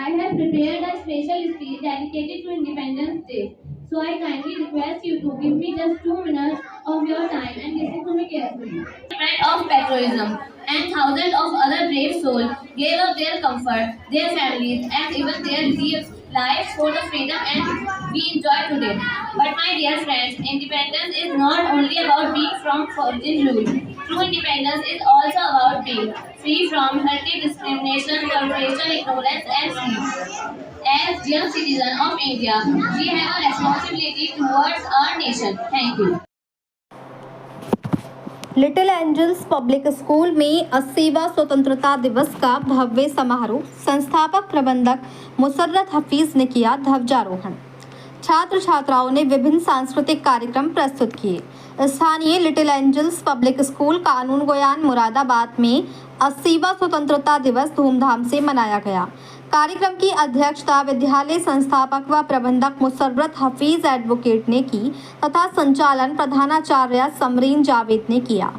I have prepared a special speech dedicated to Independence Day. So I kindly request you to give me just 2 minutes of your time and listen to me carefully. Spirit of patriotism and thousands of other brave souls gave up their comfort, their families, and even their lives for the freedom and we enjoy today. But my dear friends, independence is not only about being from foreign rule. True independence is also about being free from hurting discrimination, corruption, ignorance, and greed. As young citizens of India, we have a responsibility towards our nation. Thank you. Little angels public school में 80वां स्वतंत्रता दिवस का भव्य समारोह। संस्थापक प्रबंधक मुसर्रत हफीज ने किया ध्वजारोहण। छात्र छात्राओं ने विभिन्न सांस्कृतिक कार्यक्रम प्रस्तुत किए। स्थानीय लिटिल एंजल्स पब्लिक स्कूल कानून गोयान मुरादाबाद में 80वां स्वतंत्रता दिवस धूमधाम से मनाया गया। कार्यक्रम की अध्यक्षता विद्यालय संस्थापक व प्रबंधक मुसर्रत हफीज एडवोकेट ने की तथा संचालन प्रधानाचार्य समरीन जावेद ने किया।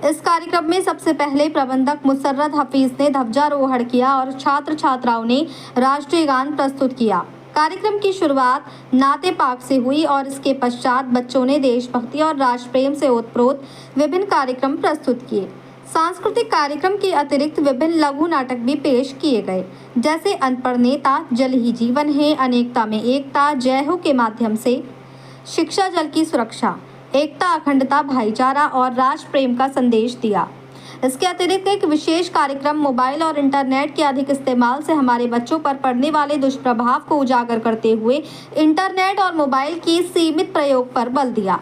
इस कार्यक्रम में सबसे पहले प्रबंधक मुसर्रत हफीज ने ध्वजारोहण किया और छात्र छात्राओं ने राष्ट्रीय गान प्रस्तुत किया। कार्यक्रम की शुरुआत नाते पाक से हुई और इसके पश्चात बच्चों ने देशभक्ति और राष्ट्र प्रेम से ओतप्रोत विभिन्न कार्यक्रम प्रस्तुत किए। सांस्कृतिक कार्यक्रम के अतिरिक्त विभिन्न लघु नाटक भी पेश किए गए, जैसे अनपढ़ नेता, जल ही जीवन है, अनेकता में एकता, जय हो के माध्यम से शिक्षा, जल की सुरक्षा, एकता, अखंडता, भाईचारा और राष्ट्र प्रेम का संदेश दिया। इसके अतिरिक्त एक विशेष कार्यक्रम मोबाइल और इंटरनेट के अधिक इस्तेमाल से हमारे बच्चों पर पड़ने वाले दुष्प्रभाव को उजागर करते हुए इंटरनेट और मोबाइल की सीमित प्रयोग पर बल दिया।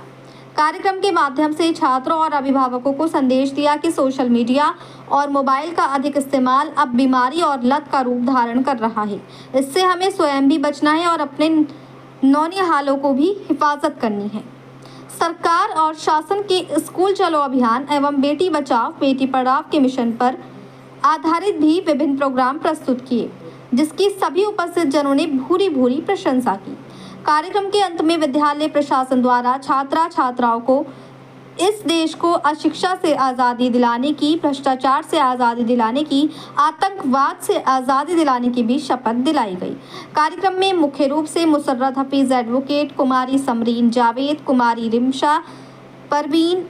कार्यक्रम के माध्यम से छात्रों और अभिभावकों को संदेश दिया कि सोशल मीडिया और मोबाइल का अधिक इस्तेमाल अब बीमारी और लत का रूप धारण कर रहा है। इससे हमें स्वयं भी बचना है और अपने नौनिहालों को भी हिफाजत करनी है। सरकार और शासन के स्कूल चलो अभियान एवं बेटी बचाओ बेटी पढ़ाओ के मिशन पर आधारित भी विभिन्न प्रोग्राम प्रस्तुत किए, जिसकी सभी उपस्थित जनों ने भूरी भूरी प्रशंसा की। कार्यक्रम के अंत में विद्यालय प्रशासन द्वारा छात्रा छात्राओं को इस देश को अशिक्षा से आज़ादी दिलाने की, भ्रष्टाचार से आज़ादी दिलाने की, आतंकवाद से आज़ादी दिलाने की भी शपथ दिलाई गई। कार्यक्रम में मुख्य रूप से मुसर्रत हफीज एडवोकेट, कुमारी समरीन जावेद, कुमारी रिमशा परवीन,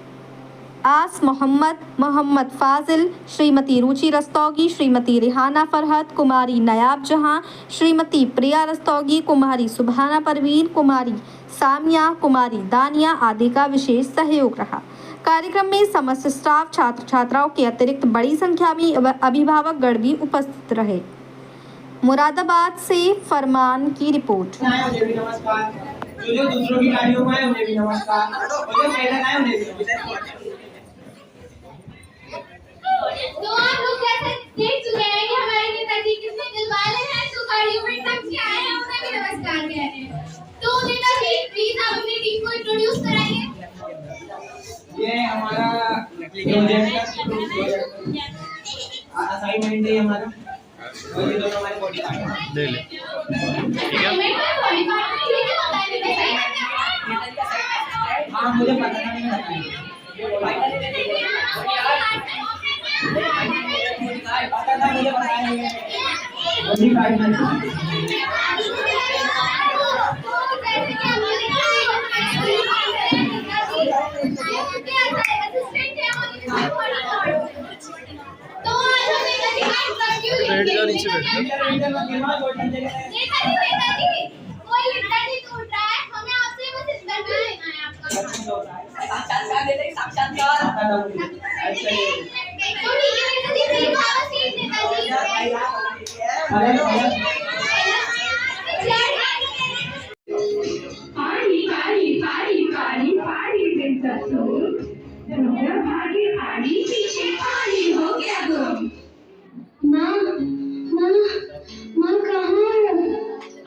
आस मोहम्मद, मोहम्मद फाजिल, श्रीमती रुचि रस्तोगी, श्रीमती रिहाना फरहत, कुमारी नयाब जहां, श्रीमती प्रिया रस्तोगी, कुमारी सुबहाना परवीन, कुमारी सामिया, कुमारी दानिया आदि का विशेष सहयोग रहा। कार्यक्रम में समस्त स्टाफ, छात्र छात्राओं के अतिरिक्त बड़ी संख्या में अभिभावक गण भी उपस्थित रहे। मुरादाबाद से फरमान की रिपोर्ट। जो दूसरों की गाड़ियों में है उन्हें भी नमस्कार, और जो पैदल आए उन्हें भी नमस्कार। तो आप लोग जैसे देख चुके हैं कि हमारे नेताजी कितने दिल वाले हैं, तो गाड़ियों में तक से आए हैं, उन्हें भी नमस्कार कह रहे हैं। तो नेताजी प्लीज आप अपनी टीम को इंट्रोड्यूस कराइए। ये हमारा प्रोजेक्ट असाइनमेंट है हमारा, और ये दोनों हमारे बॉडी पार्ट ले ले। ठीक है, हाँ मुझे पता नहीं है।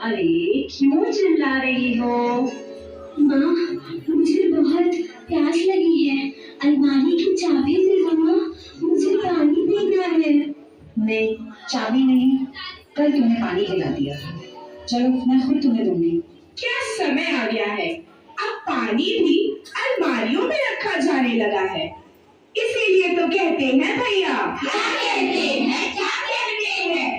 अरे क्यों चिल्ला रही हो? माँ, मुझे बहुत प्यास लगी है। अलमारी की चाबी दे दो माँ, मुझे पानी पीना है। नहीं, चाबी नहीं, कल तुम्हें पानी पिला दिया। चलो मैं खुद तुम्हें दूंगी। क्या समय आ गया है, अब पानी भी अलमारियों में रखा जाने लगा है। इसीलिए तो कहते हैं भैया, क्या कहते हैं, क्या कहते हैं।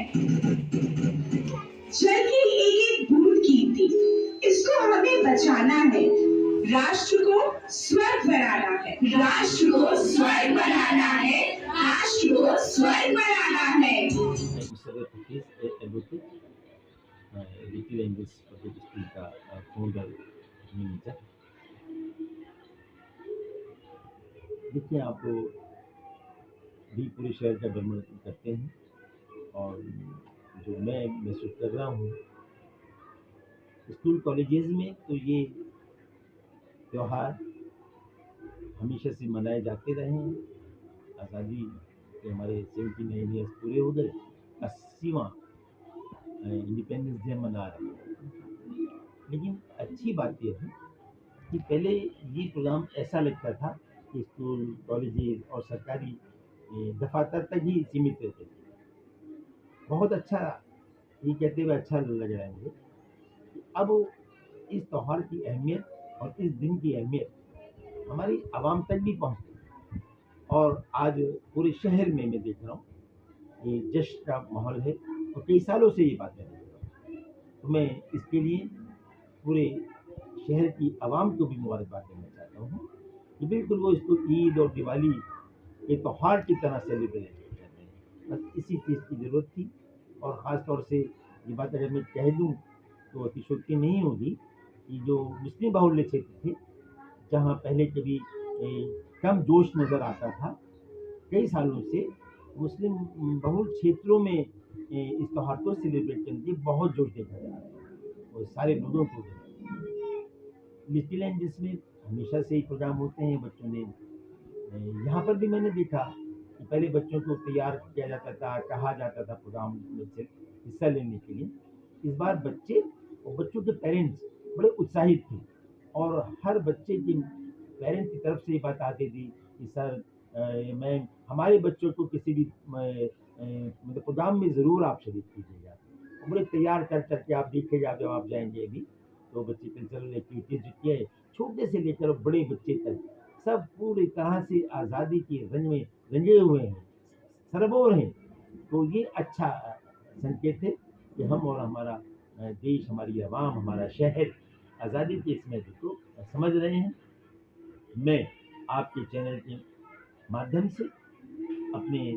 दिस पब्लिक स्कूल का फाउंडर मैनेजर। देखिए, आप भी पूरे शहर का भ्रमण करते हैं और जो मैं महसूस कर रहा हूँ स्कूल कॉलेजेस में, तो ये त्यौहार हमेशा से मनाए जाते रहे हैं। आज़ादी के हमारे 79 ईयर्स पूरे हो गए, 80वां इंडिपेंडेंस डे मना रहे हैं। लेकिन अच्छी बात यह है कि पहले ये प्रोग्राम ऐसा लगता था कि स्कूल कॉलेजेस और सरकारी दफातर तक ही सीमित रहते थे। बहुत अच्छा, ये कहते हुए अच्छा लग रहा है मुझे कि अब इस त्यौहार की अहमियत और इस दिन की अहमियत हमारी आवाम तक भी पहुँचती है। और आज पूरे शहर में मैं देख रहा हूँ ये जश्न का माहौल है और कई सालों से ये बातें हैं। तो मैं इसके लिए पूरे शहर की आवाम को भी मुबारकबाद देना चाहता हूँ कि बिल्कुल वो इसको ईद और दिवाली के त्यौहार की तरह सेलिब्रेट कर रहे हैं। बस इसी चीज़ की ज़रूरत थी। और ख़ास तौर से ये बात अगर मैं कह दूँ तो अतिशयोक्ति नहीं होगी कि जो मुस्लिम बाहुल्य क्षेत्र थे, जहाँ पहले कभी कम जोश नज़र आता था, कई सालों से मुस्लिम बहुल क्षेत्रों में इस त्यौहार को सेलिब्रेट करने की बहुत जोश देखा जा रहा है और सारे लोगों को। लिटिल एंड जिसमें हमेशा से ही प्रोग्राम होते हैं बच्चों ने, यहाँ पर भी मैंने देखा कि पहले बच्चों को तैयार किया जाता था, कहा जाता था प्रोग्राम में से हिस्सा लेने के लिए। इस बार बच्चे और बच्चों के पेरेंट्स बड़े उत्साहित थे और हर बच्चे के पेरेंट्स की तरफ से ये बात आती थी कि सर मैं हमारे बच्चों को किसी भी मतलब प्रोग्राम में ज़रूर आप शरीक कीजिएगा। बड़े तैयार कर करके आप देखिएगा जब आप जाएंगे अभी तो बच्चे कल्चरल एक्टिविटीज़ जो किए, छोटे से लेकर बड़े बच्चे तक सब पूरी तरह से आज़ादी के रंग में रंगे हुए हैं, सरबोर हैं। तो ये अच्छा संकेत है कि हम और हमारा देश, हमारी आवाम, हमारा शहर आज़ादी के इस महत्व को समझ रहे हैं। मैं आपके चैनल के माध्यम से अपने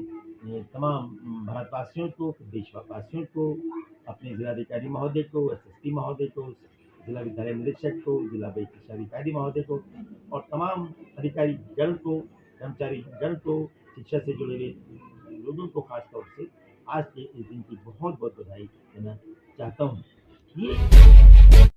तमाम भारतवासियों को, देशवासियों को, अपने जिलाधिकारी महोदय को, एसएसपी महोदय को, जिला विद्यालय निरीक्षक को, जिला शिक्षा अधिकारी महोदय को और तमाम अधिकारी गण को, कर्मचारी गण को, शिक्षा से जुड़े हुए लोगों को खासतौर से आज के इस दिन की बहुत बहुत बधाई देना चाहता हूँ। ये